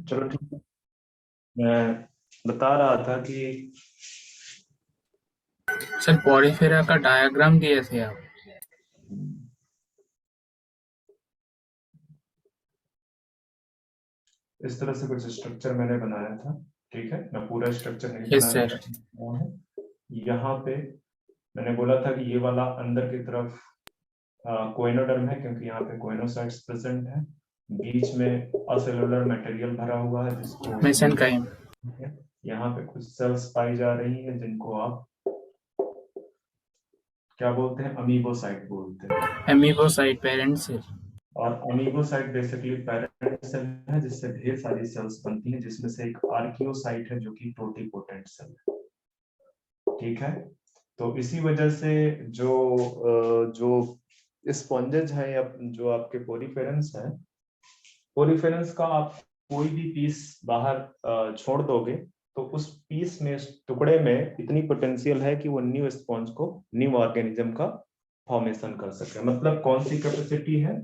चलो ठीक है। मैं बता रहा था कि सर पॉलीफेरा का डायग्राम दिए थे आप। इस तरह से कुछ स्ट्रक्चर मैंने बनाया था। ठीक है, मैं पूरा स्ट्रक्चर नहीं यस बनाया सर। था। यहाँ पे मैंने बोला था कि ये वाला अंदर की तरफ कोइनोडर्म है, क्योंकि यहाँ पे कोइनोसाइट्स प्रेजेंट है। बीच में असेलुलर मटेरियल भरा हुआ है जिसको मेसेनकाइम। यहाँ पे कुछ सेल्स पाई जा रही है जिनको आप क्या बोलते हैं, अमीबोसाइट बोलते हैं। एमीबोसाइट पेरेंट सेल। और अमीबोसाइट बेसिकली पेरेंट सेल है जिससे ढेर सारी सेल्स बनती हैं, जिसमें से एक आर्कियोसाइट है जो कि टोटिपोटेंट सेल है। ठीक है, तो इसी वजह से जो स्पॉन्जेज है या जो आपके पोरिफेरेंस है, पोरिफेरेंस का आप कोई भी पीस बाहर छोड़ दोगे तो उस पीस में, उस टुकड़े में इतनी पोटेंशियल है कि वो न्यू स्पॉन्ज को, न्यू ऑर्गेनिज्म का फॉर्मेशन कर सके। मतलब कौन सी कैपेसिटी है?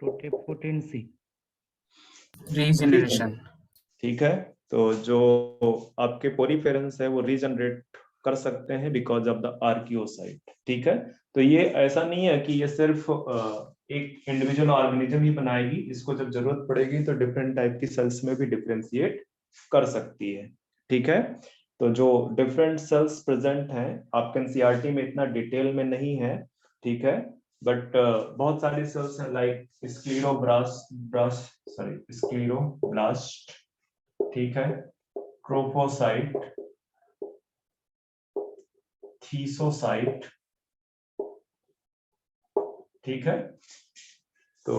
टोटिपोटेंसी। रीजनरेशन। ठीक है, तो जो आपके पोरिफेरेंस है वो रीजनरेट कर सकते हैं बिकॉज ऑफ द आर्कियोसाइट। ठीक है, तो ये ऐसा नहीं है कि ये सिर्फ एक इंडिविजुअल ऑर्गेनिज्म ही बनाएगी, इसको जब जरूरत पड़ेगी तो डिफरेंट टाइप की सेल्स में भी डिफरेंशिएट कर सकती है। ठीक है, तो जो डिफरेंट सेल्स प्रेजेंट हैं आपके एनसीईआरटी में इतना डिटेल में नहीं है। ठीक है, बट बहुत सारी सेल्स हैं लाइक स्क्लीरोब्लास्ट, ठीक है, ट्रोफोसाइट, थीसोसाइट। ठीक है, तो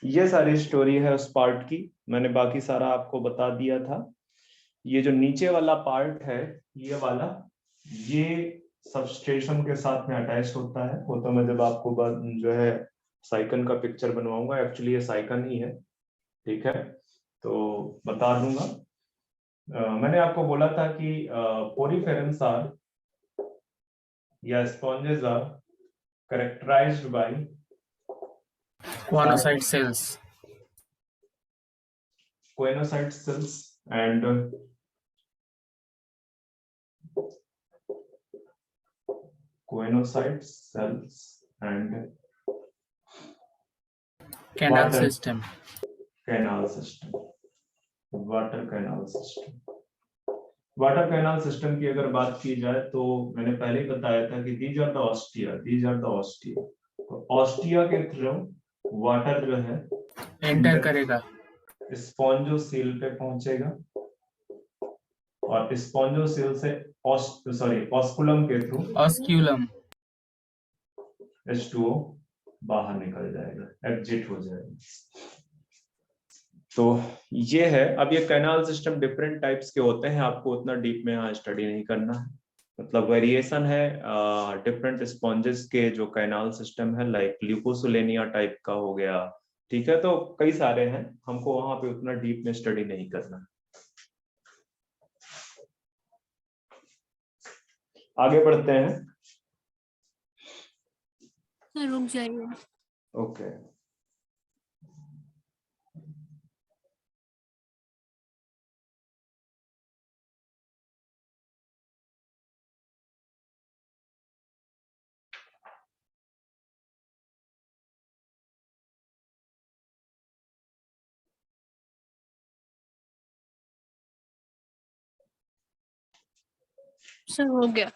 ये सारी स्टोरी है उस पार्ट की। मैंने बाकी सारा आपको बता दिया था। ये जो नीचे वाला पार्ट है, ये वाला, ये सबस्टेशन के साथ में अटैच होता है। वो तो मैं जब आपको जो है साइकन का पिक्चर बनवाऊंगा, एक्चुअली ये साइकन ही है। ठीक है, तो बता दूंगा। मैंने आपको बोला था कि पोरिफेरेंस आर या sponges are characterised by choanocyte cells. Choanocyte cells and choanocyte cells and canal system. Canal system, water canal system. Water canal system की अगर बात की जाए तो मैंने पहले ही बताया था कि दीज आर द ऑस्टिया। तो ऑस्टिया के थ्रू वाटर जो है एंटर करेगा। स्पॉन्जोसील पे पहुंचेगा और स्पॉन्जोसील से ऑस्कुलम के थ्रू ऑस्क्यूलम। H2O बाहर निकल जाएगा, एग्जिट हो जाएगा। तो ये है। अब ये कैनाल सिस्टम डिफरेंट टाइप्स के होते हैं, आपको उतना डीप में यहाँ स्टडी नहीं करना है। मतलब वेरिएशन है डिफरेंट स्पॉन्जेस के जो कैनाल सिस्टम है, लाइक ल्यूकोसुलेनिया टाइप का हो गया। ठीक है, तो कई सारे हैं, हमको वहां पे उतना डीप में स्टडी नहीं करना। आगे बढ़ते हैं। रुक जाइए। ओके, सर हो गया।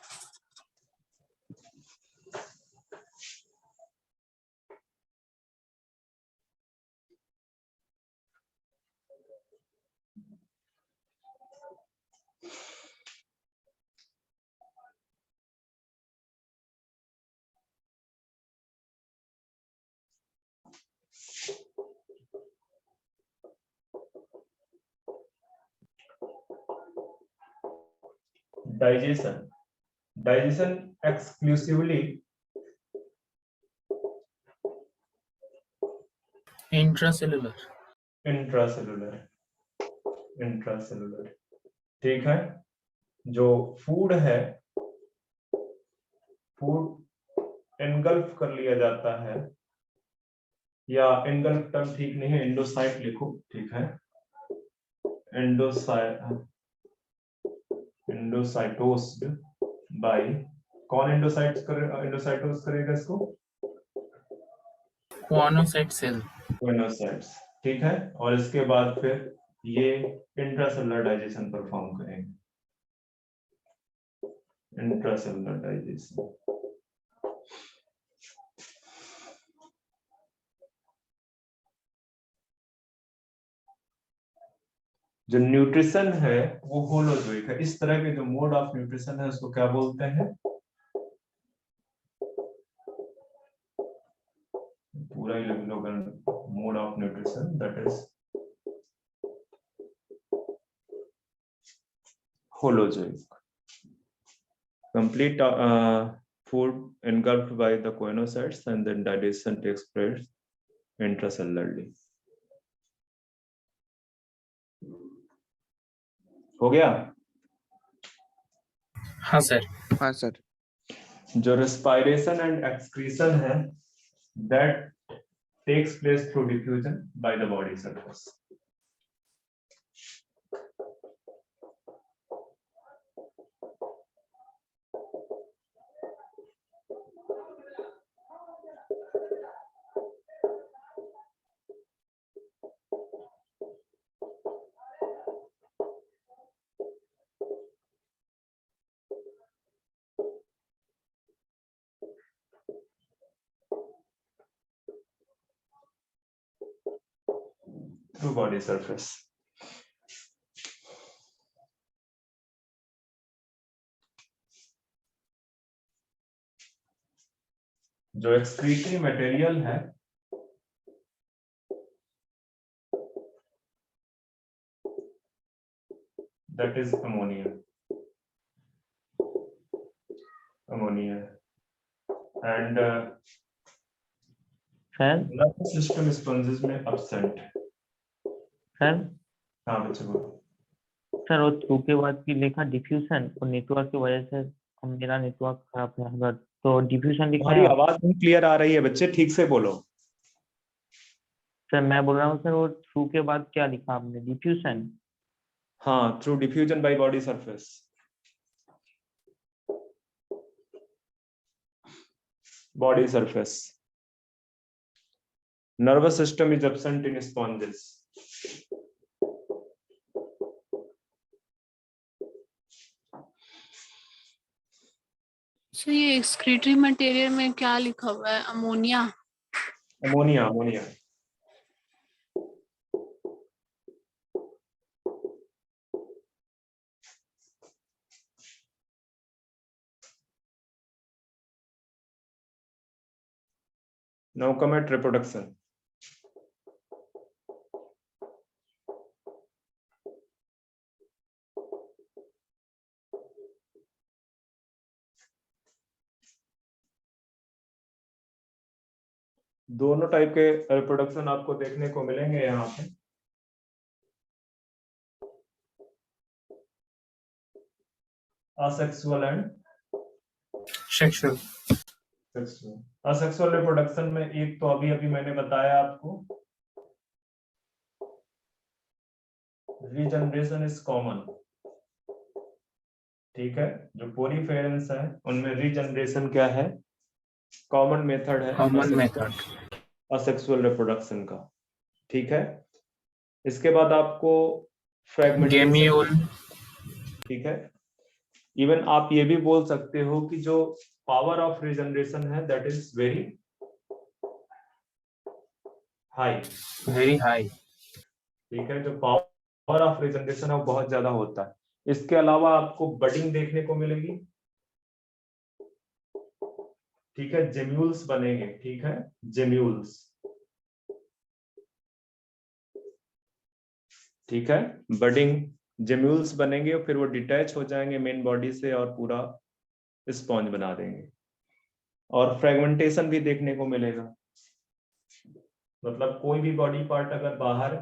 Digestion. Digestion exclusively intracellular. Intracellular. ठीक है, जो फूड है, फूड एनगल्फ कर लिया जाता है या इनकरेक्ट टर्म ठीक नहीं है, एंडोसाइट लिखो, ठीक है। एंडोसाइटोस्ड बाय, कौन एंडोसाइटोस करेगा इसको? Monocyte cell. मोनोसाइट्स, ठीक है। और इसके बाद फिर ये इंट्रासेलुलर डाइजेशन परफॉर्म करेंगे, इंट्रासेलुलर डाइजेशन। जो न्यूट्रिशन है वो होलोजोइक है। इस तरह के जो मोड ऑफ न्यूट्रिशन है उसको क्या बोलते हैं? पूरा ही लिख लो, mode of nutrition that is holozoic. Complete food engulfed by the choanocytes and then digestion takes place intracellularly. हो गया? हाँ सर। हाँ सर। जो respiration and excretion है that takes place through diffusion by the body surface. Through body surface. जो excretory material है that is ammonia and nervous system sponges में absent। Sir हाँ बच्चे बोलो। सर वो थ्रू के बाद की लिखा डिफ्यूजन और नेटवर्क की वजह से मेरा नेटवर्क खराब है अगर तो डिफ्यूजन लिखा हमारी है। आवाज नहीं क्लियर आ रही है बच्चे, ठीक से बोलो। सर मैं बोल रहा हूँ सर वो थ्रू के बाद क्या लिखा आपने डिफ्यूजन? हाँ, through diffusion by body surface. Body surface. Nervous system is absent in sponges. Sir ये एक्सक्रीटरी मटेरियल में क्या लिखा हुआ है? Ammonia. Ammonia. Now come at reproduction. दोनों टाइप के रिप्रोडक्शन आपको देखने को मिलेंगे यहाँ पे। Asexual and sexual. Asexual reproduction में एक तो अभी मैंने बताया आपको, रीजनरेशन इज कॉमन, ठीक है। जो पोरीफेरेंस है उनमें रीजनरेशन क्या है? कॉमन मेथड है कॉमन मेथड असेक्सुअल रिप्रोडक्शन का, ठीक है। इसके बाद आपको फ्रैगमेंटेशन, गेम्यूल, ठीक है। इवन आप ये भी बोल सकते हो कि जो पावर ऑफ रीजनरेशन है दैट इज वेरी हाई, ठीक है। जो पावर ऑफ रीजनरेशन है वो बहुत ज्यादा होता है। इसके अलावा आपको बडिंग देखने को मिलेगी, ठीक है। जेम्यूल्स बनेंगे, ठीक है, जेम्यूल्स, ठीक है। बडिंग जेम्यूल्स बनेंगे और फिर वो डिटैच हो जाएंगे मेन बॉडी से और पूरा स्पॉन्ज बना देंगे। और फ्रेगमेंटेशन भी देखने को मिलेगा, मतलब कोई भी बॉडी पार्ट अगर बाहर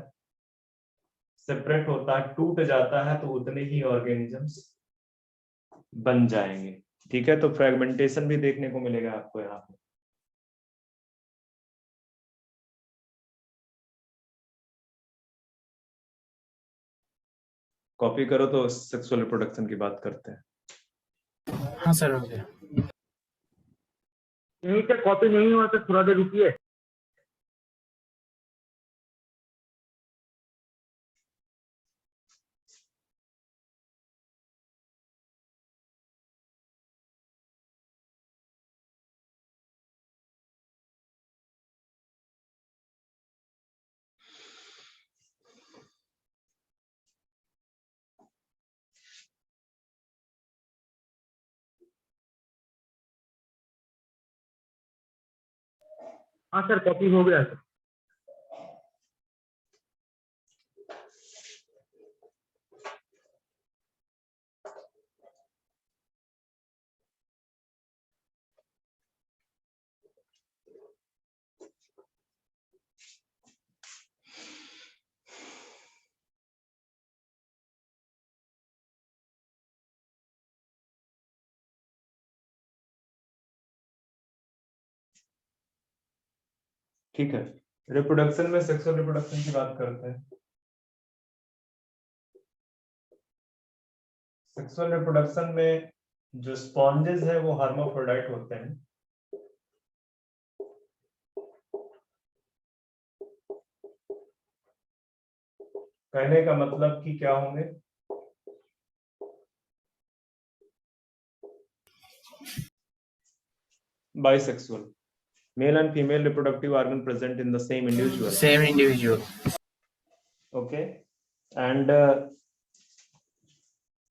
सेपरेट होता है, टूट जाता है, तो उतने ही ऑर्गेनिजम्स बन जाएंगे, ठीक है। तो फ्रेगमेंटेशन भी देखने को मिलेगा आपको यहाँ पे। कॉपी करो तो सेक्सुअल रिप्रोडक्शन की बात करते हैं। हाँ सर हो गया। यहीं से कॉपी नहीं हुआ तो थोड़ा देर रुकिए। हाँ सर कॉपी हो गया सर। ठीक है, रिप्रोडक्शन में सेक्सुअल रिप्रोडक्शन की बात करते हैं। सेक्सुअल रिप्रोडक्शन में जो स्पॉन्जेस है वो हर्माफ्रोडाइट होते हैं। कहने का मतलब कि क्या होंगे? Bisexual. Male and female reproductive organ present in the same individual. Same individual. Okay. And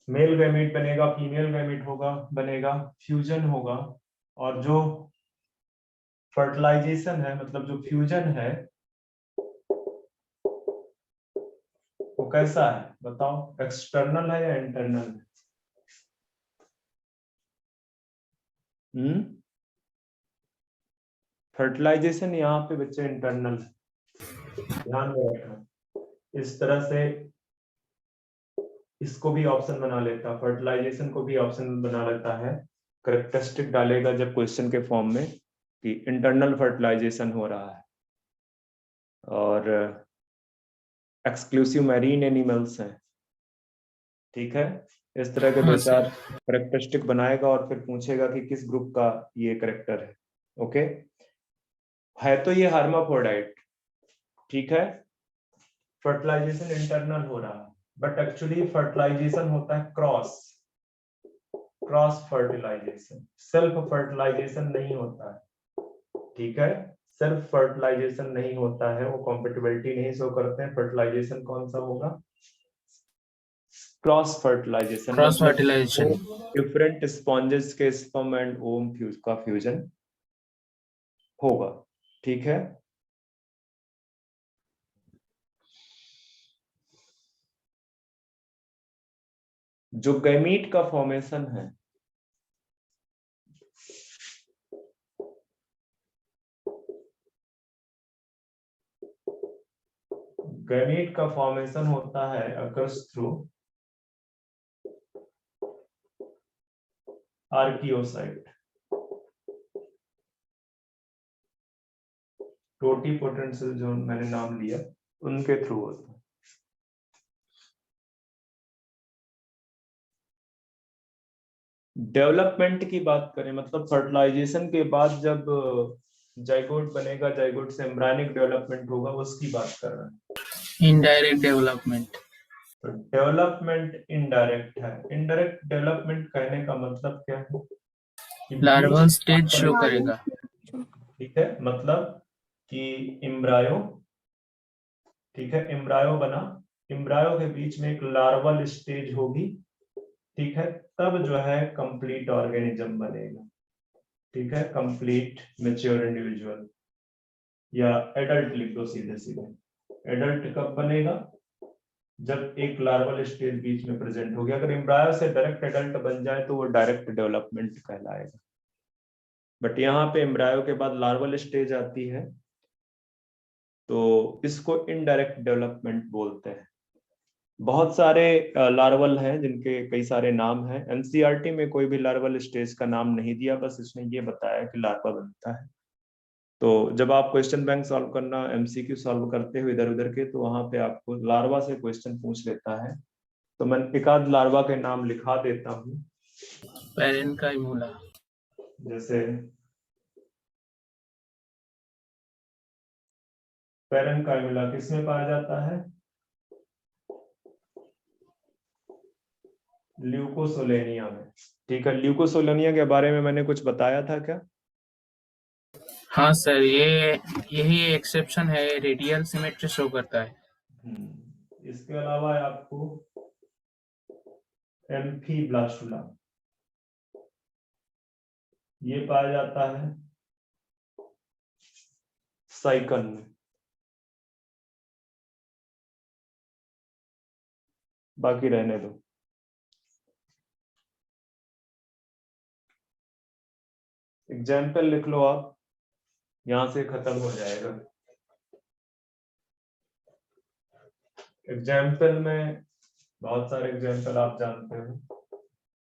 male gamete बनेगा, फीमेल गैमीट होगा बनेगा, फ्यूजन होगा, और जो फर्टिलाइजेशन है मतलब जो फ्यूजन है वो कैसा है बताओ? एक्सटर्नल है या इंटरनल है? फर्टिलाइजेशन यहाँ पे बच्चे इंटरनल है, ध्यान में रखना। इस तरह से इसको भी ऑप्शन बना लेता, फर्टिलाइजेशन को भी ऑप्शन बना लेता है, करेक्टरिस्टिक डालेगा जब क्वेश्चन के फॉर्म में कि इंटरनल फर्टिलाइजेशन हो रहा है। और एक्सक्लूसिव मैरीन एनिमल्स हैं, ठीक है। इस तरह के दो चार करेक्टरिस्टिक बनाएगा और फिर पूछेगा कि किस ग्रुप का ये करेक्टर है। ओके, है तो ये हर्माफ्रोडाइट, ठीक है। फर्टिलाइजेशन इंटरनल हो रहा है, बट एक्चुअली फर्टिलाइजेशन होता है क्रॉस फर्टिलाइजेशन, सेल्फ फर्टिलाइजेशन नहीं होता है, ठीक है। सेल्फ फर्टिलाइजेशन नहीं होता है, वो कॉम्पेटिबिलिटी नहीं शो करते हैं। फर्टिलाइजेशन कौन सा होगा? Cross fertilisation. Cross fertilisation. Different sponges के स्पर्म एंड ओवम का फ्यूजन होगा, ठीक है। जो गैमीट का फॉर्मेशन है, गैमीट का फॉर्मेशन होता है occurs through archaeocyte, totipotent cell जो मैंने नाम लिया उनके थ्रू होता है। डेवलपमेंट की बात करें मतलब फर्टिलाइजेशन के बाद जब जाइगोट बनेगा, जाइगोट से एम्ब्रायनिक डेवलपमेंट होगा, उसकी बात कर रहे हैं। Indirect development. तो डेवलपमेंट इनडायरेक्ट है। इनडायरेक्ट डेवलपमेंट कहने का मतलब क्या है? लार्वल स्टेज शो करेगा, ठीक है। मतलब कि एम्ब्रायो, ठीक है, एम्ब्रायो बना, एम्ब्रायो के बीच में एक लार्वल स्टेज होगी, ठीक है, तब जो है कंप्लीट ऑर्गेनिज्म बनेगा, ठीक है, कंप्लीट मैच्योर इंडिविजुअल या एडल्ट लिख दो सीधे सीधे। एडल्ट कब बनेगा? जब एक लार्वल स्टेज बीच में प्रेजेंट हो गया। अगर एम्ब्रायो से डायरेक्ट एडल्ट बन जाए तो वो डायरेक्ट डेवलपमेंट कहलाएगा, बट यहाँ पे एम्ब्रायो के बाद लार्वल स्टेज आती है तो इसको इनडायरेक्ट डेवलपमेंट बोलते हैं। बहुत सारे लार्वल हैं जिनके कई सारे नाम हैं। एनसीईआरटी में कोई भी लार्वल स्टेज का नाम नहीं दिया, बस इसने ये बताया कि लार्वा बनता है। तो जब आप क्वेश्चन बैंक सॉल्व करना, एमसीक्यू सॉल्व करते हो इधर उधर के, तो वहां पे आपको लार्वा से क्वेश्चन पूछ लेता है तो मैं एक आध लार्वा के नाम लिखा देता हूँ, पैरेन्काइमुला, जैसे पैरेन्काइमुला किसमें पाया जाता है? ल्यूकोसोलेनिया में। ठीक है, ल्यूकोसोलेनिया के बारे में मैंने कुछ बताया था क्या? हाँ सर, यही एक्सेप्शन है, रेडियल सिमेट्री शो करता है। इसके अलावा आपको एम्फीब्लास्टुला ये पाया जाता है साइकन में। बाकी रहने दो। एग्जाम्पल लिख लो आप, यहां से खत्म हो जाएगा। एग्जाम्पल में बहुत सारे एग्जाम्पल आप जानते हो,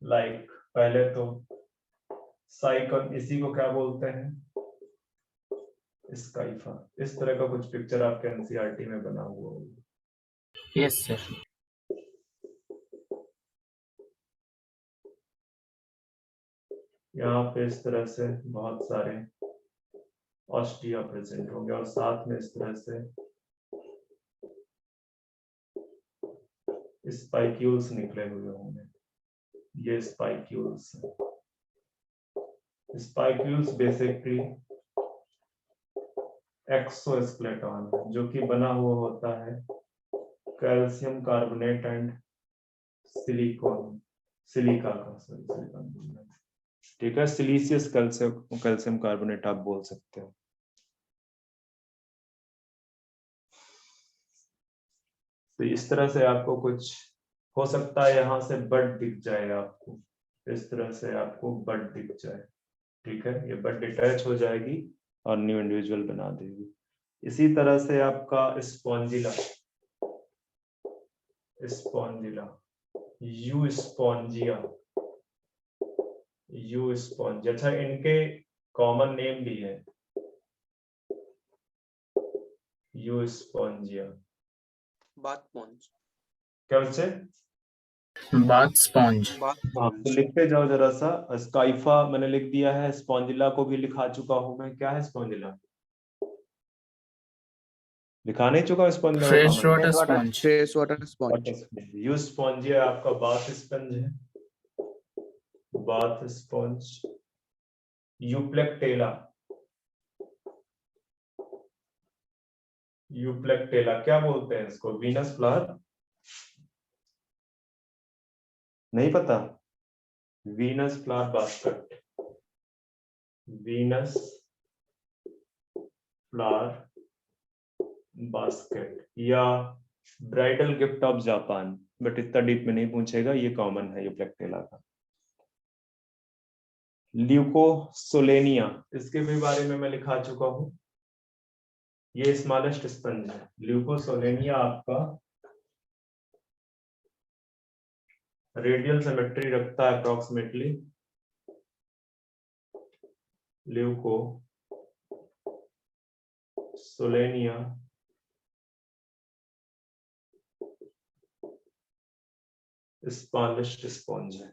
लाइक पहले तो साइकन, इसी को क्या बोलते हैं? स्काइफा। इस तरह का कुछ पिक्चर आपके एनसीईआरटी में बना हुआ होगा। Yes sir. यहाँ पे इस तरह से बहुत सारे ऑस्टिया प्रेजेंट होंगे और साथ में इस तरह से स्पाइक्यूल्स निकले हुए होंगे। ये स्पाइक्यूल्स हैं। स्पाइक्यूल्स बेसिकली एक्सोस्केलेटन है, जो कि बना हुआ होता है कैल्शियम कार्बोनेट एंड सिलिका का, सिलिकॉन। ठीक है, सिलिशियस कैल्शियम कार्बोनेट आप बोल सकते हो। तो इस तरह से आपको कुछ हो सकता है, यहां से बड दिख जाए आपको, इस तरह से आपको बड दिख जाए। ठीक है, ये बड डिटैच हो जाएगी और न्यू इंडिविजुअल बना देगी। इसी तरह से आपका Spongilla, Spongilla, you Spongia, you sponge. अच्छा, इनके कॉमन नेम भी है, यू स्पॉन्जिया। Bath sponge. क्या बच्चे? Bath sponge. हाँ, तो लिखते जाओ जरा सा। स्काइफा मैंने लिख दिया है, स्पॉन्जिला को भी लिखा चुका हूं मैं। क्या है स्पॉन्जिला? लिखा नहीं चुका स्पॉन्जिला का fresh common water sponge. Fresh water sponge. name? Euspongia आपका बाथ स्पंज है, बाथ स्पॉन्ज। यूप्लेक्टेला, यूप्लेक्टेला क्या बोलते हैं इसको? Venus flower? नहीं पता? Venus flower basket, Venus flower basket या bridal gift of Japan, but इतना डीप में नहीं पूछेगा, ये कॉमन है यूप्लेक्टेला का। ल्यूकोसोलेनिया, इसके भी बारे में मैं लिखा चुका हूं। ये स्मॉलेस्ट स्पंज है। ल्यूकोसोलेनिया आपका रेडियल सिमेट्री रखता है अप्रोक्सीमेटली। ल्यूकोसोलेनिया स्मॉलेस्ट स्पंज है।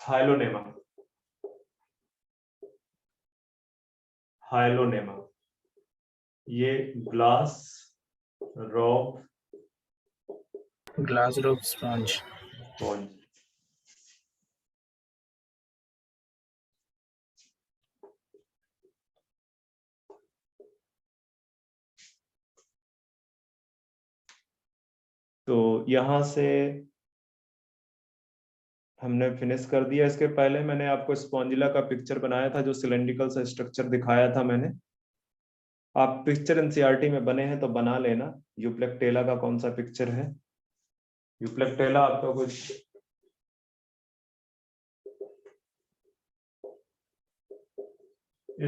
हाइलोनेमा, हाइलोनेमा ये ग्लास रॉब ग्लास रोब स्पॉन्ज। स्पॉन्ज। तो यहां से हमने फिनिश कर दिया। इसके पहले मैंने आपको स्पॉन्जिला का पिक्चर बनाया था, जो सिलेंड्रिकल सा स्ट्रक्चर दिखाया था मैंने। आप पिक्चर एनसीईआरटी में बने हैं तो बना लेना। यूप्लेक्टेला का कौन सा पिक्चर है? यूप्लेक्टेला आपका कुछ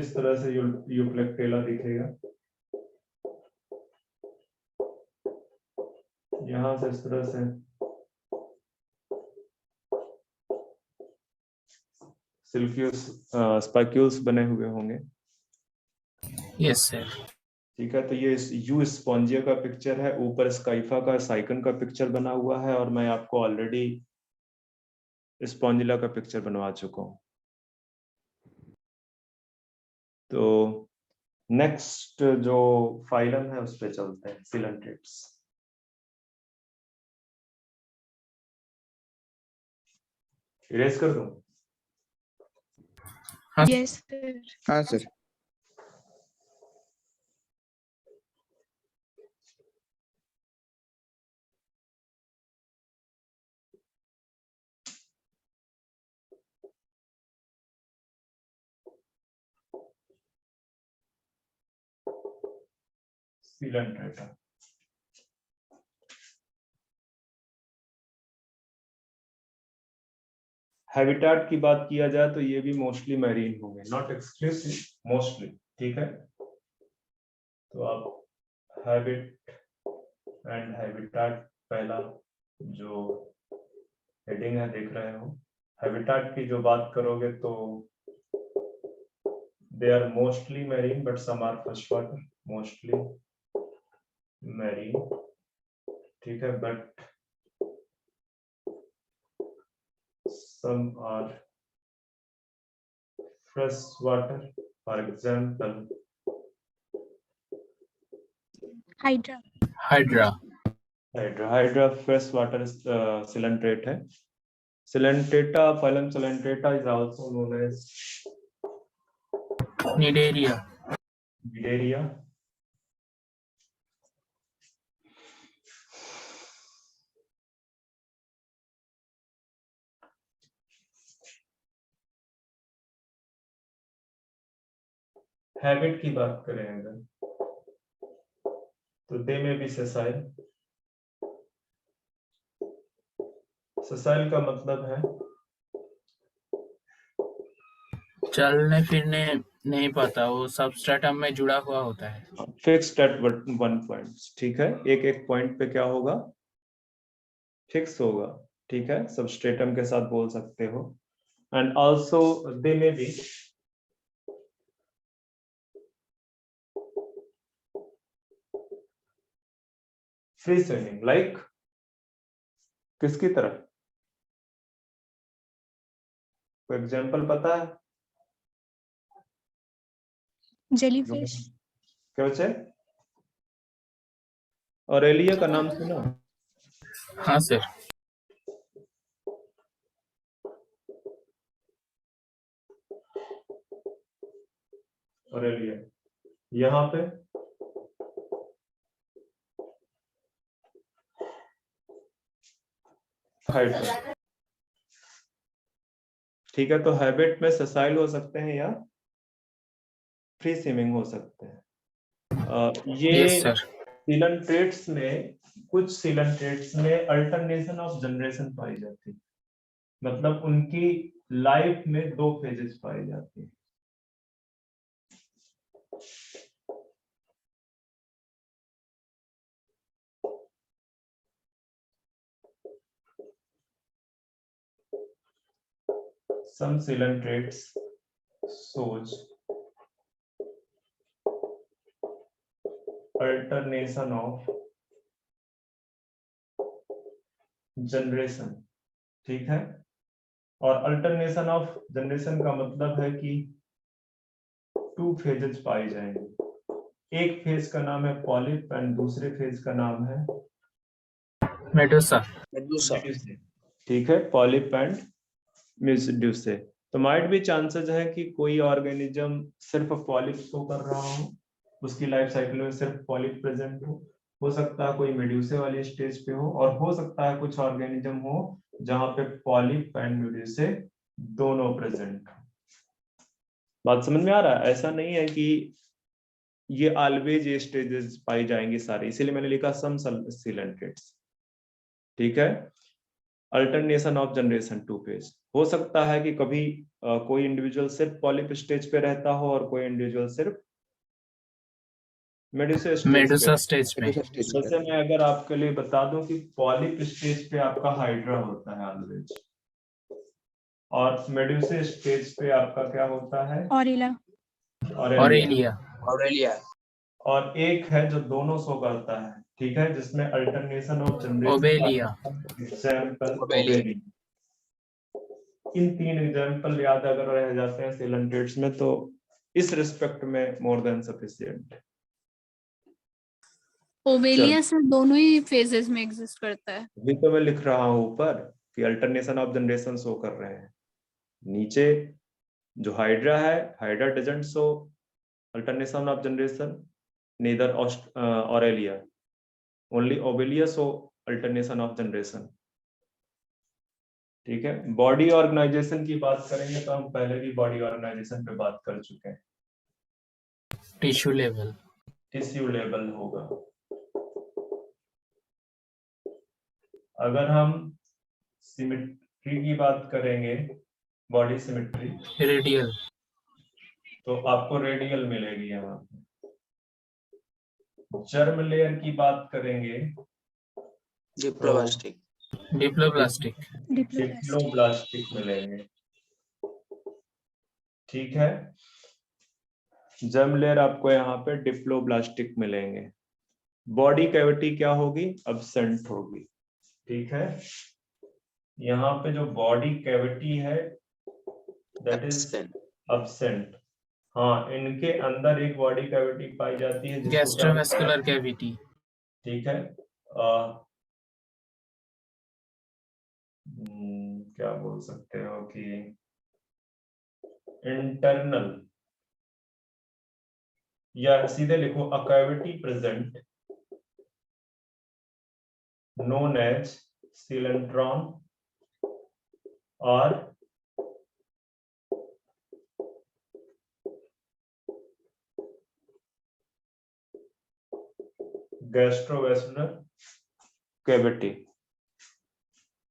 इस तरह से यूप्लेक्टेला दिखेगा। यहां से इस तरह से सिल्कियस स्पाइक्यूल्स बने हुए होंगे। Yes sir. ठीक है, तो ये यू स्पॉन्जिया का पिक्चर है, ऊपर स्काइफा का साइकन का पिक्चर बना हुआ है, और मैं आपको ऑलरेडी स्पॉन्जिला का पिक्चर बनवा चुका हूं। तो नेक्स्ट जो फाइलम है उस पे चलते हैं, सिलेंट्रेट्स। इरेज कर दूं? हाँ यस सर। हाँ सर। सिलेंट्रेटा। हैबिटाट की बात किया जाए तो ये भी मोस्टली मैरीन होंगे, नॉट एक्सक्लूसिव, मोस्टली। ठीक है, तो आप हैबिट एंड हैबिटाट पहला जो हेडिंग है देख रहे हो। हैबिटाट की जो बात करोगे तो they are mostly marine but some are fresh water, mostly marine. ठीक है, but some are fresh water, for example hydra. Hydra. hydra fresh water coelenterate है। Coelenterata, phylum Coelenterata is also known as Cnidaria. Nidaria। Habit की बात करें अगर तो दे में भी sessile। sessile का मतलब है चलने फिरने नहीं पाता, वो सबस्ट्रेटम में जुड़ा हुआ होता है। Fixed at one point. ठीक है, एक एक पॉइंट पे क्या होगा, फिक्स होगा। ठीक है, सबस्ट्रेटम के साथ बोल सकते हो। एंड आल्सो दे में भी फ्री स्विमिंग, लाइक किसकी तरह? कोई एग्जांपल पता है? जेलीफिश। क्या बच्चे? ऑरेलिया का नाम सुना? हाँ सर। ऑरेलिया यहाँ पे हाइड्रा। ठीक है, तो हैबिट में ससाइल हो सकते हैं या फ्री स्विमिंग हो सकते हैं। ये यस सर। सिलेंट्रेट्स में, कुछ सिलेंट्रेट्स में अल्टरनेशन ऑफ जनरेशन पाई जाती है, मतलब उनकी लाइफ में दो फेजेस पाई जाती है। Some coelentrates shows alternation of generation। ठीक है, और अल्टरनेशन ऑफ जनरेशन का मतलब है कि टू फेजेस पाई जाएंगे। एक फेज का नाम है पॉलिप एंड दूसरे फेज का नाम है मेडुसा। मेडुसा। ठीक है, पॉलिप एंड मेडुसा। तो माइट भी चांसेस है कि कोई ऑर्गेनिज्म सिर्फ पॉलिप शो कर रहा हो, उसकी लाइफ साइकिल में सिर्फ पॉलिप प्रेजेंट हो सकता है कोई मेड्यूसे वाली स्टेज पे हो, और हो सकता है कुछ ऑर्गेनिज्म हो जहां पे पॉलिप एंड मेड्यूसे दोनों प्रेजेंट हो। बात समझ में आ रहा है? ऐसा नहीं है कि ये ऑलवेज ये स्टेजेस पाई जाएंगी सारी, इसीलिए मैंने लिखा सम सिलेंट्रेट्स। ठीक है, alternation of generation two phase. हो सकता है कि कभी कोई इंडिविजुअल सिर्फ पॉलिप स्टेज पे रहता हो और कोई इंडिविजुअल सिर्फ मेडुसा स्टेज में। जैसे मैं अगर आपके लिए बता दूं कि पॉलिप स्टेज पे आपका हाइड्रा होता है ऑलवेज, और मेड्यूसे स्टेज पे आपका क्या होता है? ऑरेला। ऑरेलिया। ऑरेलिया। और एक है जो दोनों शो करता है, ठीक है, जिसमें alternation of generation. Obelia. Example Obelia. In 3 example याद अगर रह जाते हैं सिलेंट्रेट्स में तो इस रिस्पेक्ट में मोर देन सफिशिएंट। ओबेलिया से दोनों ही फेजेस में एग्जिस्ट करता है। अभी तो मैं लिख रहा हूं ऊपर कि अल्टरनेशन ऑफ जनरेशन शो कर रहे हैं, नीचे जो हाइड्रा है, hydra doesn't show alternation of generation, neither Aurelia, only Obelia show alternation of generation. ठीक है, बॉडी ऑर्गेनाइजेशन की बात करेंगे तो हम पहले भी बॉडी ऑर्गेनाइजेशन पे बात कर चुके हैं। Tissue level. टिश्यू लेवल होगा। अगर हम सिमेट्री की बात करेंगे, बॉडी सिमेट्री, रेडियल। तो आपको रेडियल मिलेगी यहाँ पे। जर्म लेयर की बात करेंगे, डिप्लोब्लास्टिक। डिप्लोब्लास्टिक। डिप्लोब्लास्टिक मिलेंगे। ठीक है, जर्म लेयर आपको यहाँ पे डिप्लोब्लास्टिक मिलेंगे। बॉडी कैविटी क्या होगी? अब्सेंट होगी। ठीक है, यहाँ पे जो बॉडी कैविटी है दैट इज अब्सेंट। हाँ, इनके अंदर एक बॉडी कैविटी पाई जाती है जिसको गैस्ट्रोवेस्कुलर कैविटी। ठीक है, क्या बोल सकते हो कि इंटरनल, या सीधे लिखो a cavity present known as coelentron or gastrovascular cavity.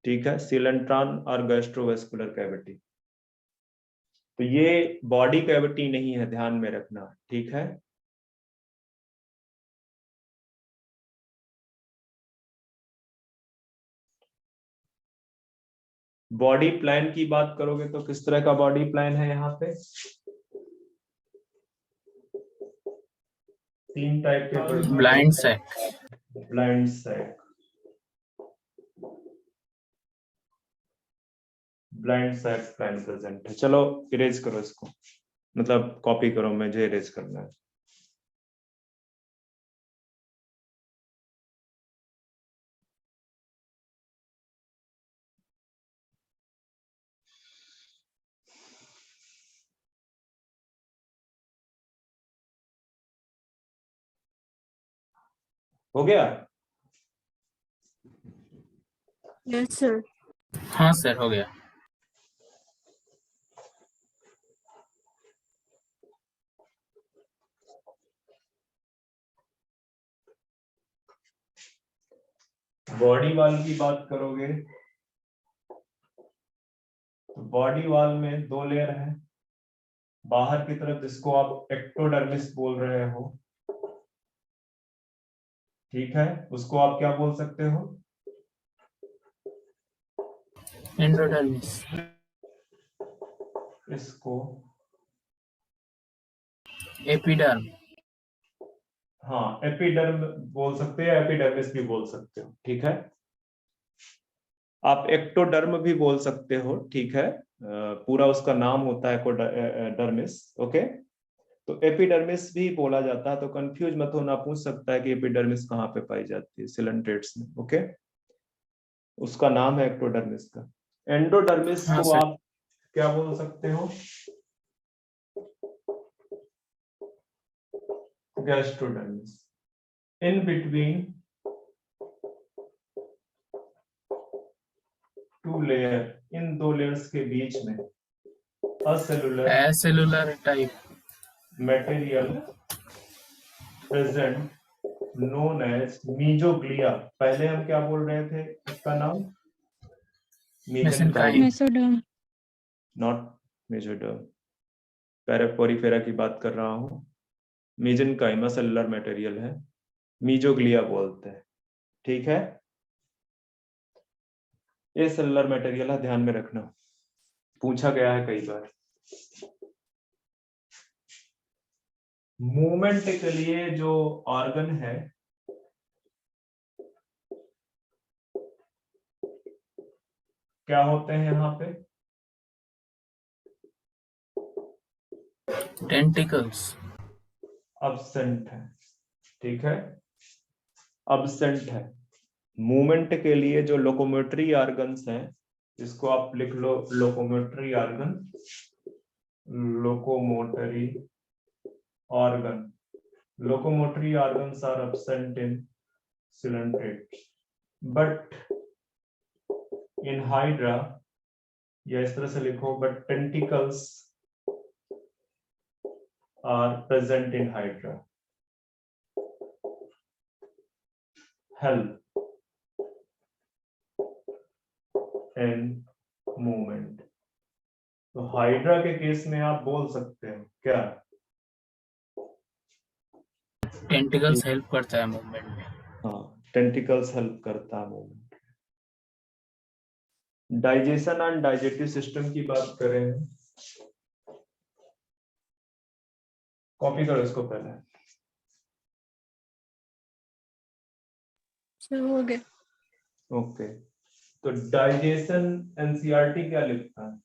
ठीक है, सीलेंट्रॉन और गैस्ट्रोवेस्कुलर कैविटी। तो ये बॉडी कैविटी नहीं है, ध्यान में रखना। ठीक है, बॉडी प्लान की बात करोगे तो किस तरह का बॉडी प्लान है यहाँ पे? 3 टाइप के। Blind sac. Blind sac, blind sac plan present है। चलो इरेज करो इसको, मतलब कॉपी करो, मुझे इरेज करना है। हो गया? Yes sir. हाँ सर, हो गया। बॉडी वॉल की बात करोगे तो बॉडी वॉल में 2 लेयर है। बाहर की तरफ जिसको आप एक्टोडर्मिस बोल रहे हो, ठीक है, उसको आप क्या बोल सकते हो? एंडोडर्मिस। इसको एपिडर्म। हाँ एपिडर्म बोल सकते हैं, एपिडर्मिस भी बोल सकते हो। ठीक है, आप एक्टोडर्म भी बोल सकते हो। ठीक है, पूरा उसका नाम होता है एक्टोडर्मिस। ओके, तो एपिडर्मिस भी बोला जाता है, तो कंफ्यूज मत होना, पूछ सकता है कि एपिडर्मिस कहाँ पे पाई जाती है सिलेंट्रेट्स में। ओके, उसका नाम है एक्टोडर्मिस का। एंडोडर्मिस हाँ को सर। आप क्या बोल सकते हो? Gastrodermis. In between 2 layer, in 2 layers के बीच में acellular type material present known as mesoglea. पहले हम क्या बोल रहे थे इसका नाम? Mesenchyme. Mesoderm. Not mesoderm, paraporifera की बात कर रहा हूँ। मेसेनकाइमा सेलुलर मटेरियल है, मीजोग्लिया बोलते हैं। ठीक है, ये सेलुलर मटेरियल है, ध्यान में रखना। पूछा गया है कई बार। मूवमेंट के लिए जो ऑर्गन है क्या होते हैं यहाँ पे? टेंटिकल्स। अब्सेंट है, ठीक है, अब्सेंट है। मूवमेंट के लिए जो लोकोमोटरी ऑर्गन्स हैं, इसको आप लिख लो locomotory organ, locomotory organ, locomotory organs are absent in coelenterate, but in hydra, या इस तरह से लिखो, but tentacles are present in hydra, help in movement। तो हाइड्रा के केस में आप बोल सकते हो क्या? टेंटिकल्स हेल्प करता है मूवमेंट में। हाँ, टेंटिकल्स हेल्प करता है movement. Digestion and digestive system की बात करें, कॉपी करो इसको पहले। हो गया। ओके, तो डाइजेशन एनसीईआरटी क्या लिखता है?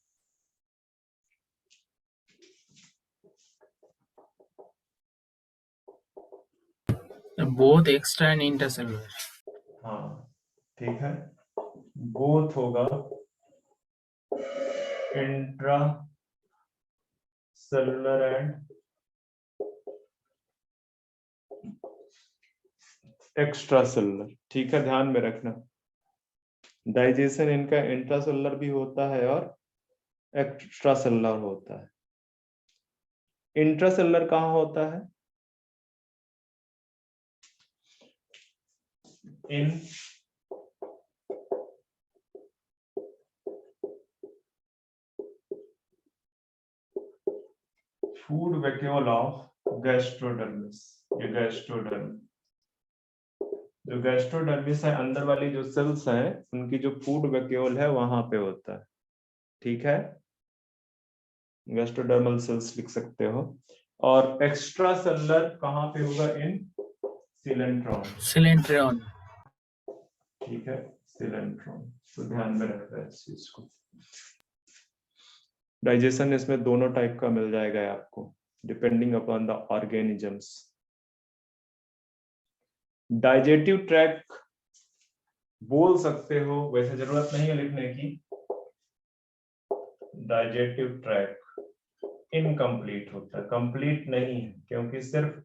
Both extra and intercellular. हाँ ठीक है, बोथ होगा, intra cellular and extra cellular, ठीक है, ध्यान में रखना। डाइजेशन इनका इंट्रा सेलुलर भी होता है और एक्स्ट्रा सेलुलर होता है। इंट्रा सेलुलर कहाँ होता है? इन फूड वैक्यूल ऑफ गैस्ट्रोडर्मिस, ये गैस्ट्रोडर्म, जो गैस्ट्रोडर्मिस है, अंदर वाली जो सेल्स हैं उनकी जो फूड वैक्यूल है वहां पे होता है, ठीक है, गैस्ट्रोडर्मल सेल्स लिख सकते हो। और एक्स्ट्रा सेलुलर कहाँ पे होगा? इन सिलेंट्रॉन, सिलेंट्रियन। ठीक है, सिलेंट्रॉन, तो ध्यान में रखना है इस चीज को। डाइजेशन इसमें दोनों टाइप का मिल जाएगा आपको, depending upon the organisms. Digestive tract बोल सकते हो, वैसे जरूरत नहीं है लिखने की। डाइजेटिव ट्रैक्ट इनकम्प्लीट होता है, कंप्लीट नहीं है, क्योंकि सिर्फ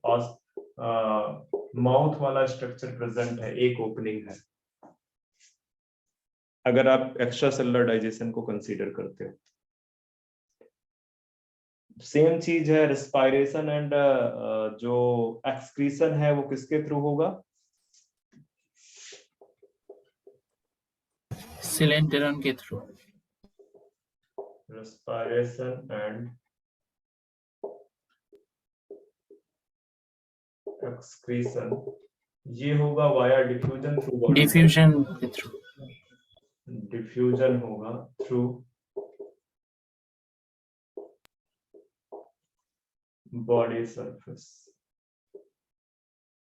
माउथ वाला स्ट्रक्चर प्रेजेंट है, एक ओपनिंग है, अगर आप एक्स्ट्रा सेलुलर डाइजेशन को कंसीडर करते हो। सेम चीज है, रेस्पिरेशन एंड जो एक्सक्रीशन है वो किसके थ्रू होगा? सिलेंट्रियन के थ्रू। रेस्पिरेशन एंड एक्सक्रीशन ये होगा via diffusion through body, diffusion के थ्रू। डिफ्यूजन होगा through body surface,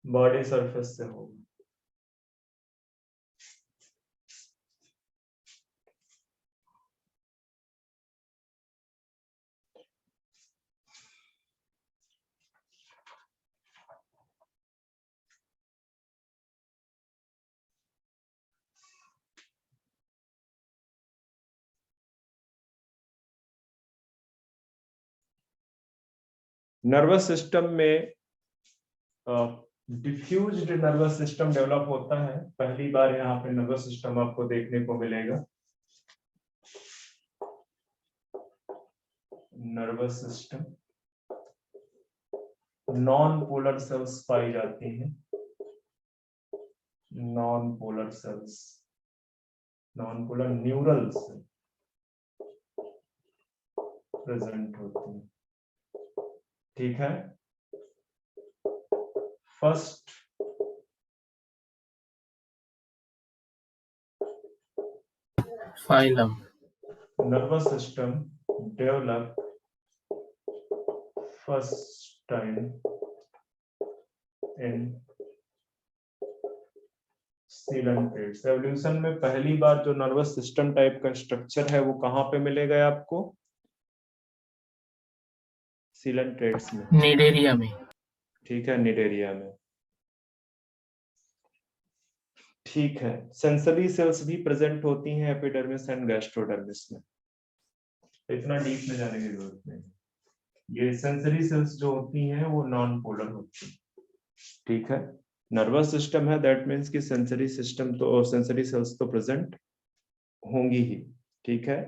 body surface से होगा। नर्वस सिस्टम में डिफ्यूज्ड नर्वस सिस्टम डेवलप होता है, पहली बार यहाँ पे नर्वस सिस्टम आपको देखने को मिलेगा। Nervous system, non polar cells पाई जाती हैं, non polar cells, non polar neurons present होती हैं, ठीक है। First phylum. Nervous system develop first time in coelenterates. Evolution में पहली बार जो नर्वस सिस्टम टाइप का स्ट्रक्चर है वो कहाँ पे मिलेगा आपको? सीलेंट्रेट्स में, निडेरिया में। ठीक है, निडेरिया में। ठीक है, सेंसरी सेल्स भी प्रेजेंट होती हैं एपिडर्मिस एंड गैस्ट्रोडर्मिस में, इतना डीप में जाने की जरूरत नहीं। ये सेंसरी सेल्स जो होती हैं वो नॉन पोलर होती हैं, ठीक है। नर्वस सिस्टम है, दैट मीन्स कि सेंसरी सिस्टम तो, सेंसरी सेल्स तो प्रेजेंट होंगी ही, ठीक है।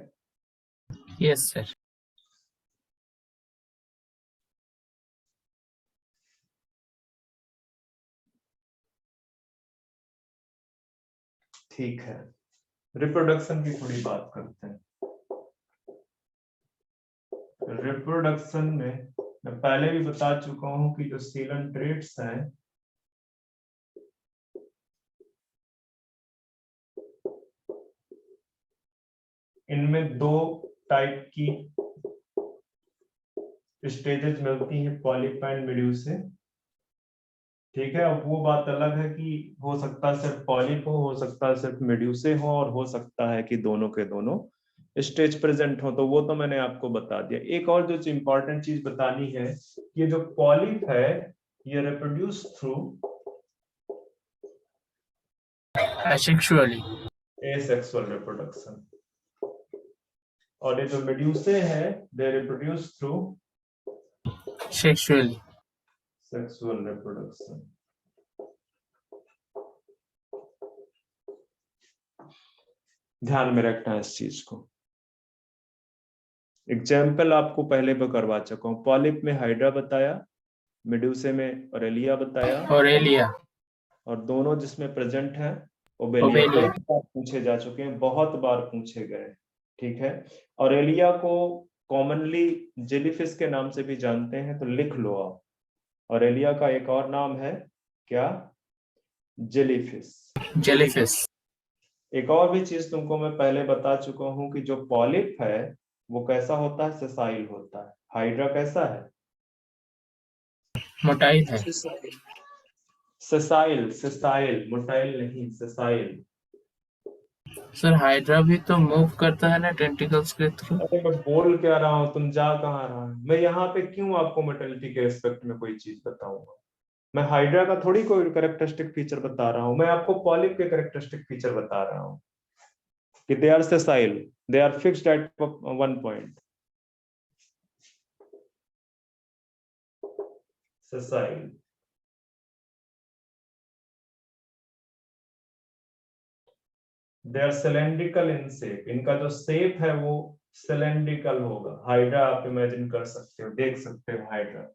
Yes sir. ठीक है, रिप्रोडक्शन की थोड़ी बात करते हैं। रिप्रोडक्शन में मैं पहले भी बता चुका हूं कि जो सीलेंट्रेट्स हैं इनमें दो टाइप की स्टेजेस मिलती हैं, पॉलिप एंड मेड्यूसे, ठीक है। अब वो बात अलग है कि हो सकता है सिर्फ पॉलिप हो सकता है सिर्फ मेड्यूसे हो, और हो सकता है कि दोनों के दोनों स्टेज प्रेजेंट हो, तो वो तो मैंने आपको बता दिया। एक और जो इंपॉर्टेंट चीज बतानी है, ये जो पॉलिप है ये reproduce through asexually. Asexual reproduction, और ये जो मेड्यूसे है they reproduce through sexually. Sexual reproduction. ध्यान में रखना है इस चीज को। एग्जाम्पल आपको पहले भी करवा चुका हूं, पॉलिप में हाइड्रा बताया, मेड्यूसे में ऑरेलिया बताया, ऑरेलिया। और दोनों जिसमें प्रेजेंट है ओबेलिया। ओबेलिया। कई बार पूछे जा चुके हैं, बहुत बार पूछे गए, ठीक है। ऑरेलिया को कॉमनली जेलीफिश के नाम से भी जानते हैं, तो लिख लो आप, ऑरेलिया का एक और नाम है क्या? जेलीफिश। जेलीफिश। एक और भी चीज तुमको मैं पहले बता चुका हूं कि जो पॉलिप है वो कैसा होता है? सेसाइल होता है। हाइड्रा कैसा है? मोटाइल है। सेसाइल, सेसाइल, मोटाइल नहीं, सेसाइल। सर हाइड्रा भी तो मूव करता है ना टेंटिकल्स के थ्रू। अरे मैं बोल क्या रहा हूँ, तुम जा कहाँ रहा है? मैं यहाँ पे क्यों आपको मोटिलिटी के एस्पेक्ट में कोई चीज बताऊंगा? मैं हाइड्रा का थोड़ी कोई कैरेक्टरिस्टिक फीचर बता रहा हूँ, मैं आपको पॉलिप के कैरेक्टरिस्टिक फीचर बता रहा हूँ कि they are sessile, they are fixed at one point. Sessile. They are cylindrical in shape, इनका जो शेप है वो सिलेंड्रिकल होगा। हाइड्रा आप इमेजिन कर सकते हो, देख सकते हो हाइड्रा।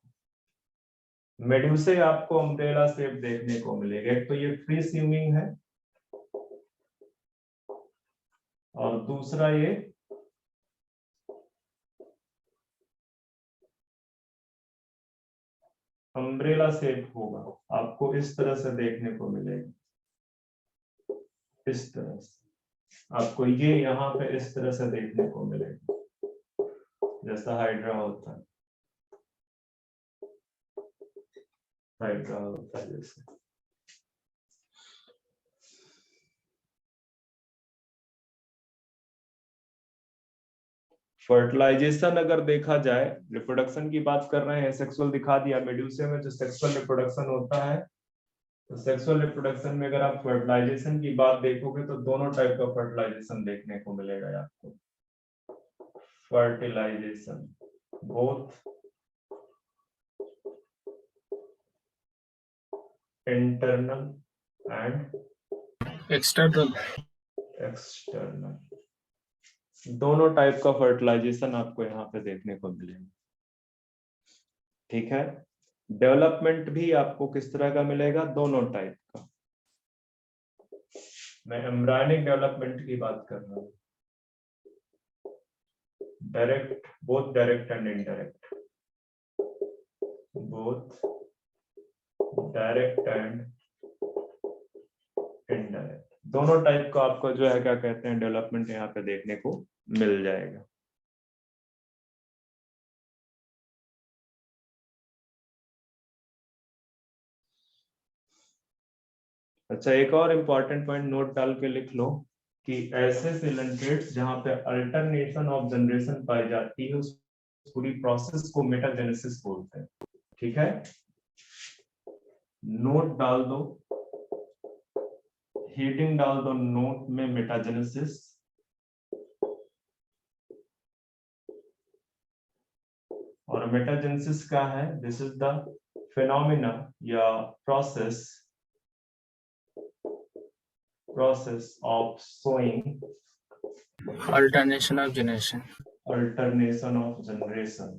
मेड्यूसे आपको अम्ब्रेला शेप देखने को मिलेगा। एक तो ये फ्री स्विमिंग है, और दूसरा ये अम्ब्रेला शेप होगा, आपको इस तरह से देखने को मिलेगा, इस तरह से। आपको ये यहाँ पे इस तरह से देखने को मिलेगा, जैसा हाइड्रा होता है, हाइड्रा होता है जैसे। फर्टिलाइजेशन अगर देखा जाए, रिप्रोडक्शन की बात कर रहे हैं, सेक्सुअल दिखा दिया। मेड्यूसे में जो सेक्सुअल रिप्रोडक्शन होता है, तो सेक्सुअल रिप्रोडक्शन में अगर आप फर्टिलाइजेशन की बात देखोगे तो दोनों टाइप का फर्टिलाइजेशन देखने को मिलेगा आपको। Fertilisation both internal and external. External, दोनों टाइप का फर्टिलाइजेशन आपको यहाँ पे देखने को मिलेगा, ठीक है। डेवलपमेंट भी आपको किस तरह का मिलेगा? दोनों टाइप का। मैं एम्ब्रायनिक डेवलपमेंट की बात कर रहा हूँ, direct, both direct and indirect, both direct and indirect, दोनों टाइप का आपको जो है क्या कहते हैं डेवलपमेंट यहाँ पे देखने को मिल जाएगा। अच्छा, एक और इम्पोर्टेंट पॉइंट नोट डाल के लिख लो कि ऐसे सिलेंट्रेट्स जहां पे अल्टरनेशन ऑफ जनरेशन पाई जाती है उस पूरी प्रोसेस को मेटाजेनेसिस बोलते हैं। ठीक है, नोट डाल दो, हेडिंग डाल दो नोट में मेटाजेनेसिस। और मेटाजेनेसिस क्या है? दिस इज द फिनोमिना या process of showing alternation of generation. alternation of generation।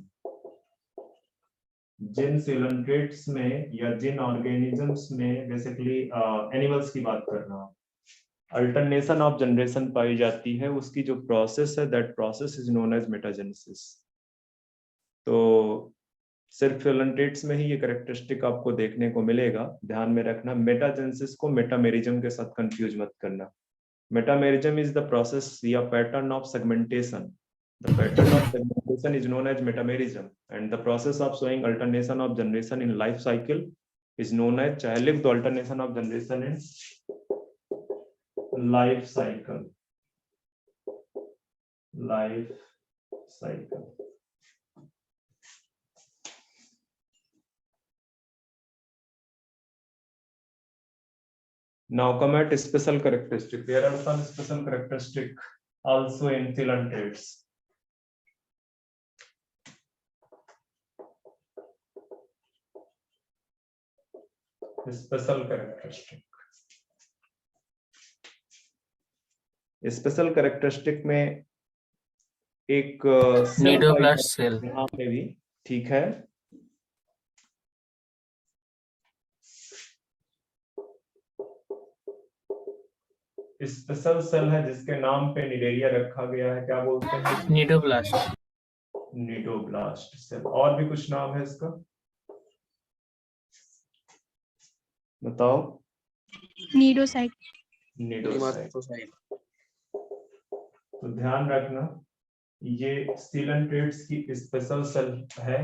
जिन सिलेंट्रेट्स में या जिन ऑर्गेनिजम्स में, बेसिकली एनिमल्स की बात कर रहा हूं, अल्टरनेशन ऑफ जनरेशन पाई जाती है, उसकी जो प्रोसेस है, that process is known as metagenesis. तो सिर्फ फिलेंट्रेट्स में ही ये कैरेक्टरिस्टिक आपको देखने को मिलेगा। ध्यान में रखना, मेटाजेनेसिस को मेटामेरिज्म के साथ कंफ्यूज मत करना। मेटामेरिज्म is the process या pattern of segmentation. The pattern of segmentation is known as metamerism, and the process of showing alternation of generation in life cycle is known as, चाहे लिख दो, alternation of generation in life cycle, life cycle। Now come at special characteristic. There are some special characteristic also in filantrates. Special characteristic. Special characteristic में एक Nidoblast cell। यहाँ पे भी ठीक है। स्पेशल सेल है जिसके नाम पे निडेरिया रखा गया है, क्या बोलते हैं? Nidoblast। Cnidoblast cell. और भी कुछ नाम है इसका, बताओ। नीडोसाइट। निडोसाइट। तो ध्यान रखना, ये सिलेंट्रेट्स की स्पेशल सेल है।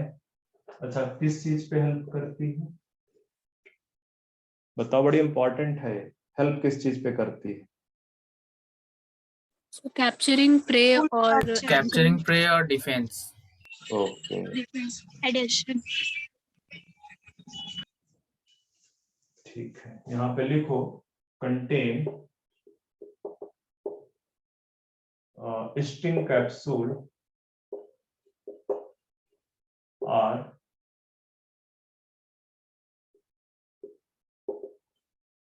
अच्छा, किस चीज पे हेल्प करती है बताओ? बड़ी इंपॉर्टेंट है, हेल्प किस चीज पे करती है? कैप्चरिंग प्रे और Capturing prey or defense। Okay, addition. ठीक है, यहाँ पे लिखो कंटेन स्टिंग कैप्सूल आर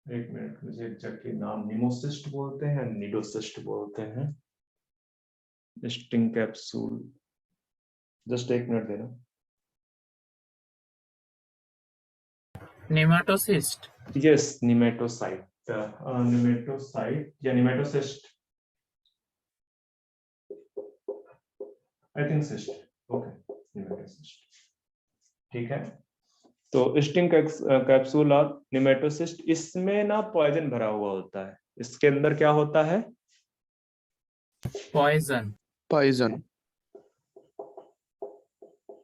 एक मिनट, मुझे एग्जैक्टली नाम निमोसिस्ट बोलते हैं, निडोसिस्ट बोलते हैं। स्टिंग कैप्सूल, जस्ट एक मिनट देना। Nematocist। यस, निमेटोसाइट, निमेटोसाइट या nematocyst, I think cyst. Okay, nematocyst, ठीक है। तो स्टिंग कैप्सूल और निमेटोसिस्ट, इसमें ना पॉइजन भरा हुआ होता है। इसके अंदर क्या होता है? Poison। Poison।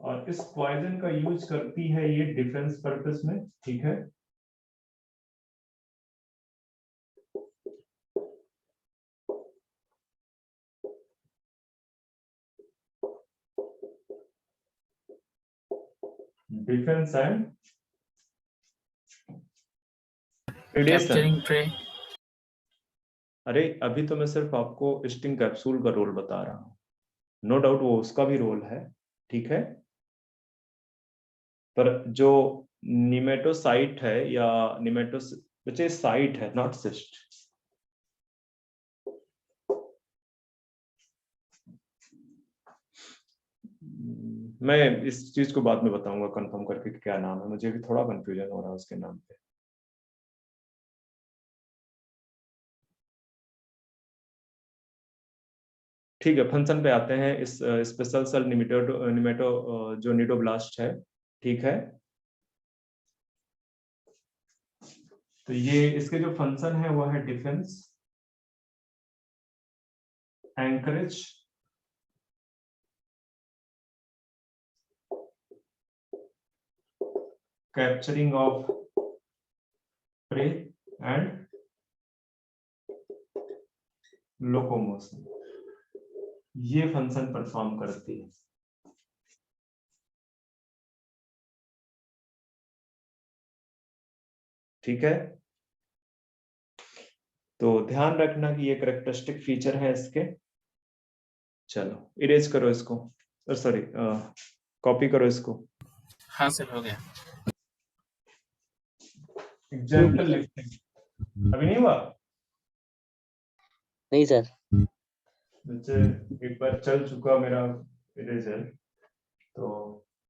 और इस पॉइजन का यूज करती है ये डिफेंस पर्पस में, ठीक है। Defence and Capturing prey। अरे अभी तो मैं सिर्फ आपको स्टिंग कैप्सूल का रोल बता रहा हूँ, नो डाउट वो उसका भी रोल है, ठीक है। पर जो निमेटोसाइट है या निमेटोस, बच्चे साइट है, नॉट सिस्ट। मैं इस चीज को बाद में बताऊंगा कंफर्म करके कि क्या नाम है, मुझे भी थोड़ा कंफ्यूजन हो रहा है उसके नाम पे। ठीक है, फंक्शन पे आते हैं। इस स्पेशल सेल निमेटो जो निडोब्लास्ट है, ठीक है। तो ये इसके जो फंक्शन है वो है defence, anchorage, capturing of prey and locomotion, ये फंक्शन परफॉर्म करती है। ठीक है, तो ध्यान रखना कि ये कैरेक्टरिस्टिक फीचर है इसके। चलो इरेज करो इसको, सॉरी कॉपी करो इसको। हाँ सर हो गया। एग्जाम्पल लिखते हैं, अभी नहीं हुआ नहीं सर। बच्चे, एक बार चल चुका मेरा इरेजर, तो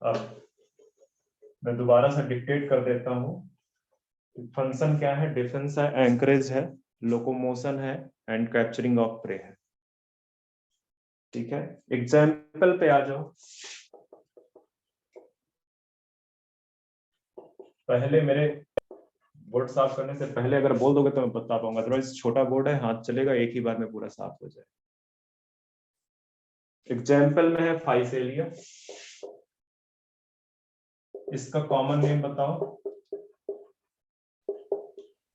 अब मैं दोबारा से डिक्टेट कर देता हूँ। फंक्शन क्या है? डिफेंस है, एंकरेज है, लोकोमोशन है एंड कैप्चरिंग ऑफ प्रे है। ठीक है, एग्जाम्पल पे आ जाओ। पहले मेरे बोर्ड साफ करने से पहले अगर बोल दोगे तो मैं बता पाऊंगा, अदरवाइज छोटा बोर्ड है, हाथ चलेगा, एक ही बार में पूरा साफ हो जाए। एग्जाम्पल में है फाइसेलिया, इसका कॉमन नेम बताओ।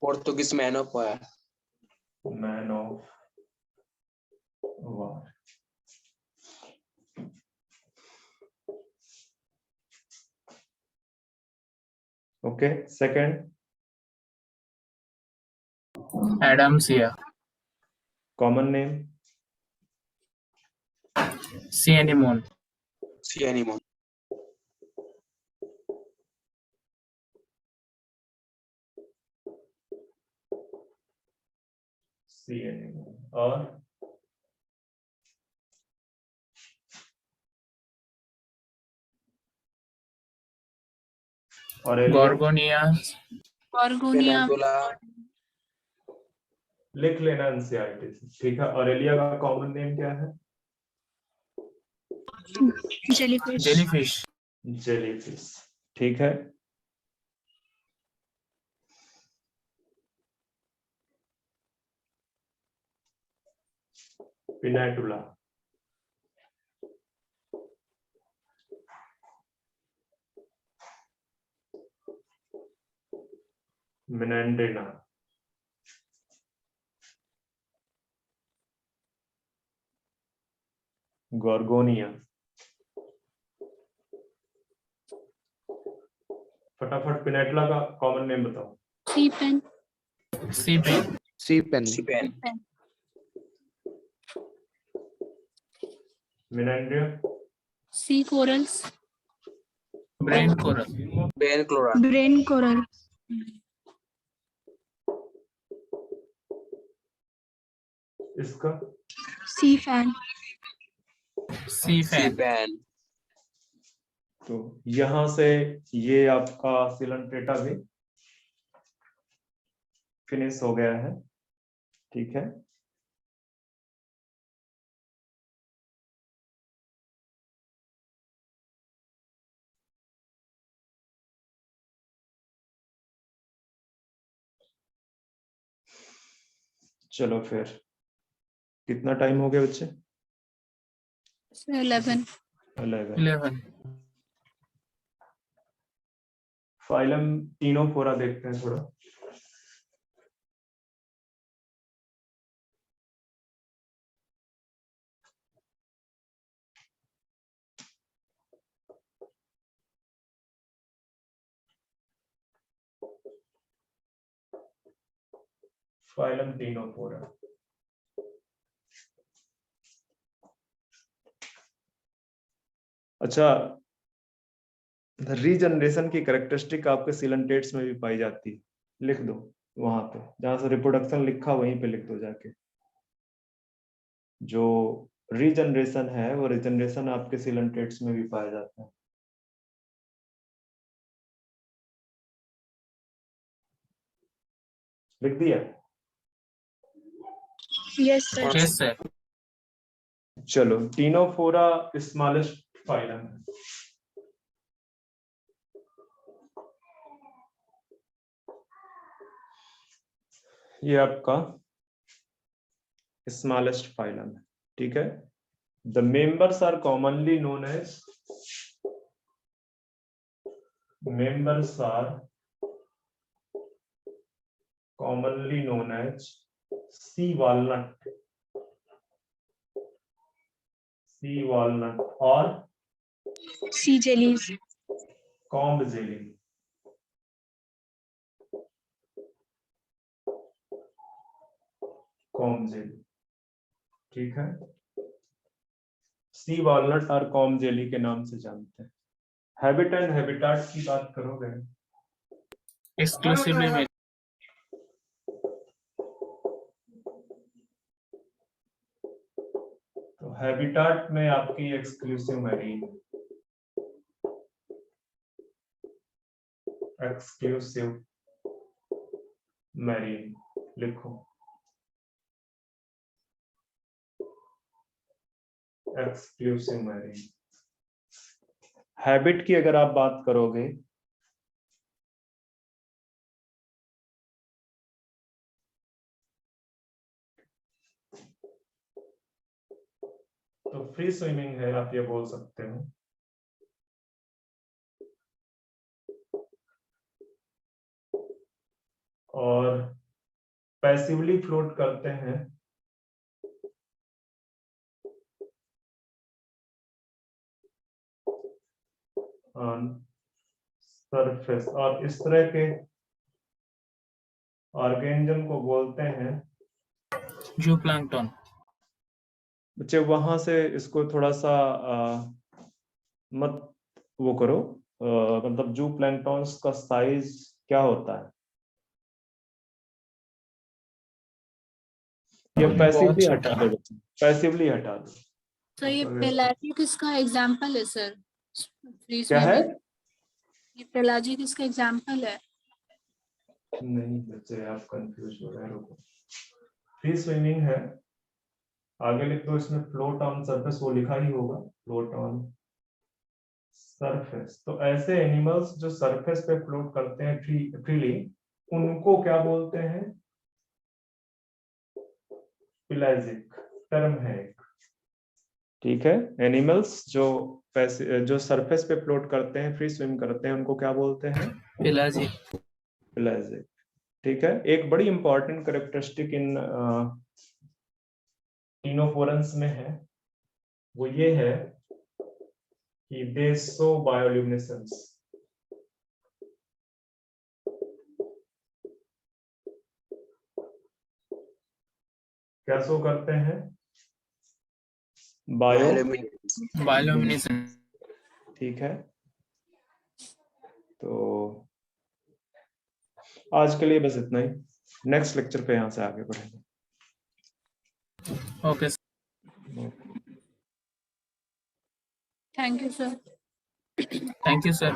Portuguese man of war. Man of war. Okay, second Adamsia, common name. C anemone, C anemone. C anemone. और गॉर्गोनिया, ऑर्गोनिया, पेनांडुला। लिख लेना एनसीईआरटी से। ठीक है, ऑरेलिया का कॉमन नेम क्या है? Jellyfish, jellyfish, jellyfish. ठीक है, पिनाटुला। मिनेंड्रिना। गॉर्गोनिया। फटाफट पिनेटुला का कॉमन नेम बताओ। Sea pen, sea pen, sea pen. Meandrina. Sea corals, brain coral, बेन क्लोरा। ब्रेन कोरल, इसका sea fan, sea sea fan, pen. तो यहां से ये आपका सिलेंट्रेटा भी फिनिश हो गया है। ठीक है, चलो फिर कितना टाइम हो गया बच्चे? 11, 11। 11, फाइलम टीनोफोरा देखते हैं थोड़ा। Phylum Ctenophora. अच्छा, रीजनरेशन की कैरेक्टरिस्टिक आपके सिलेंटेट्स में भी पाई जाती है, लिख दो वहां पे, जहां से रिप्रोडक्शन लिखा वहीं पे लिख दो जाके। जो रीजनरेशन है वो रीजनरेशन आपके सिलेंटेट्स में भी पाया जाता है। लिख दिया? यस सर, यस सर, चलो, टीनोफोरा स्मॉलेस्ट फाइलम है। ये आपका स्मॉलेस्ट फाइलम है। ठीक है, the members are commonly known as, members are commonly known as sea walnut, or sea jellies, comb jelly. Com jelly, ठीक है, सी वॉलनट और कॉम जेली के नाम से जानते हैं। हैबिट एंड हैबिटाट की बात करोगे? exclusively marine. तो हैबिटाट में आपकी एक्सक्लूसिव मैरीन, एक्सक्लूसिव मैरीन लिखो, एक्सक्लूसिव मैरीन। हैबिट की अगर आप बात करोगे तो फ्री स्विमिंग है, आप ये बोल सकते हो, और पैसिवली फ्लोट करते हैं ऑन सरफेस, और इस तरह के ऑर्गेनिज्म को बोलते हैं Zooplankton. बच्चे। वहां से इसको थोड़ा सा मत वो करो, मतलब जू प्लैंक्टॉन्स का साइज क्या होता है, ये पैसिवली बहुत हटा दो बच्चे, पैसिवली हटा दो। सर ये पेलाजिक इसका एग्जांपल है सर, फ्री क्या है? स्विमिंग, ये पेलाजिक इसका एग्जांपल है। नहीं बच्चे आप कंफ्यूज हो रहे हो, फ्री स्विमिंग है, आगे लिख दो इसमें फ्लोट ऑन सरफेस, वो लिखा ही होगा फ्लोट ऑन सरफेस। तो ऐसे एनिमल्स जो सरफेस पे फ्लोट करते हैं फ्रीली, उनको क्या बोलते हैं? पेलाजिक टर्म है एक, ठीक है। एनिमल्स जो सरफेस पे फ्लोट करते हैं, फ्री स्विम करते हैं, उनको क्या बोलते हैं? Pelagic. पेलाजिक, ठीक है। एक बड़ी इंपॉर्टेंट कैरेक्टरिस्टिक इन टिनोफोरन्स में है, वो ये है कि दे शो बायोल्यूमिनेसेंस। क्या शो करते हैं? Bioluminescence. ठीक है। तो आज के लिए बस इतना ही, नेक्स्ट लेक्चर पे यहाँ से आगे बढ़ेंगे। Okay. Thank you sir. Thank you, sir.